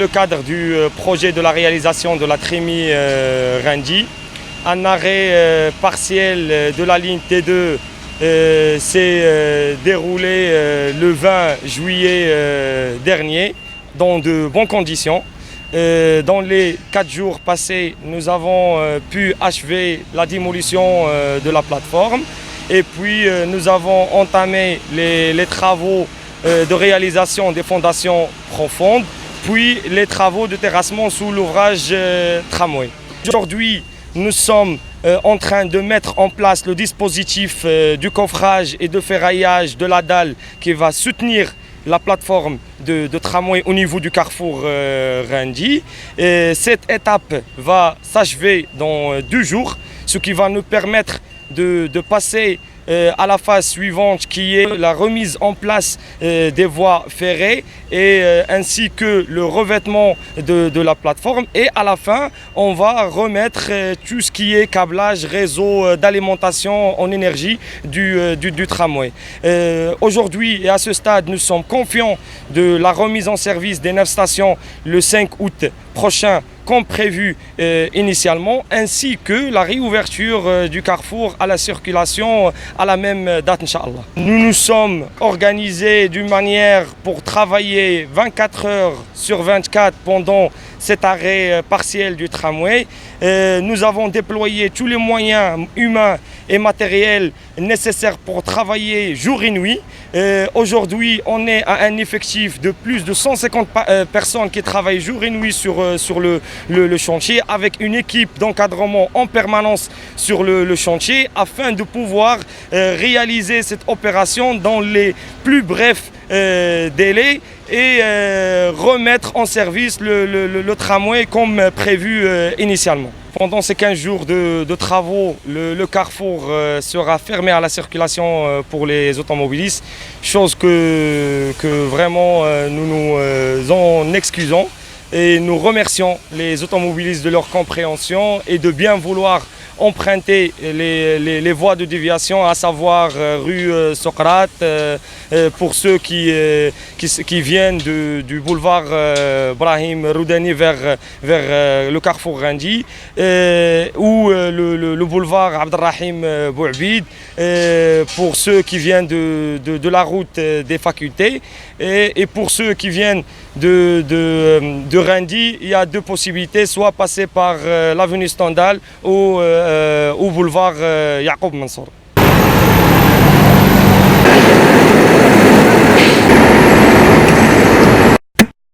le cadre du projet de la réalisation de la Trémie Rungis. Un arrêt partiel de la ligne T2 s'est déroulé le 20 juillet dernier dans de bonnes conditions. Dans les 4 jours passés, nous avons pu achever la démolition de la plateforme et puis nous avons entamé les travaux de réalisation des fondations profondes, puis les travaux de terrassement sous l'ouvrage tramway. Aujourd'hui, nous sommes en train de mettre en place le dispositif du coffrage et de ferraillage de la dalle qui va soutenir la plateforme de tramway au niveau du carrefour Rungis. Cette étape va s'achever dans 2 jours, ce qui va nous permettre de passer à la phase suivante qui est la remise en place des voies ferrées et ainsi que le revêtement de la plateforme. Et à la fin, on va remettre tout ce qui est câblage, réseau d'alimentation en énergie du tramway. Aujourd'hui et à ce stade, nous sommes confiants de la remise en service des 9 stations le 5 août prochain comme prévu initialement, ainsi que la réouverture du carrefour à la circulation à la même date, Inch'Allah. Nous nous sommes organisés d'une manière pour travailler 24 heures sur 24 pendant cet arrêt partiel du tramway. Nous avons déployé tous les moyens humains et matériels nécessaires pour travailler jour et nuit. Aujourd'hui, on est à un effectif de plus de 150 personnes qui travaillent jour et nuit sur le chantier, avec une équipe d'encadrement en permanence sur le chantier afin de pouvoir réaliser cette opération dans les plus brefs délais et remettre en service le tramway comme prévu initialement. Pendant ces 15 jours de travaux, le carrefour sera fermé à la circulation pour les automobilistes, chose que vraiment nous nous en excusons et nous remercions les automobilistes de leur compréhension et de bien vouloir emprunter les voies de déviation, à savoir rue Socrate, pour ceux qui viennent du boulevard Brahim Roudani vers le carrefour Rungis, ou le boulevard Abdelrahim Bouabid, pour ceux qui viennent de la route des facultés, et pour ceux qui viennent de Rungis, il y a 2 possibilités, soit passer par l'avenue Stendhal ou au boulevard Yacoub Mansour.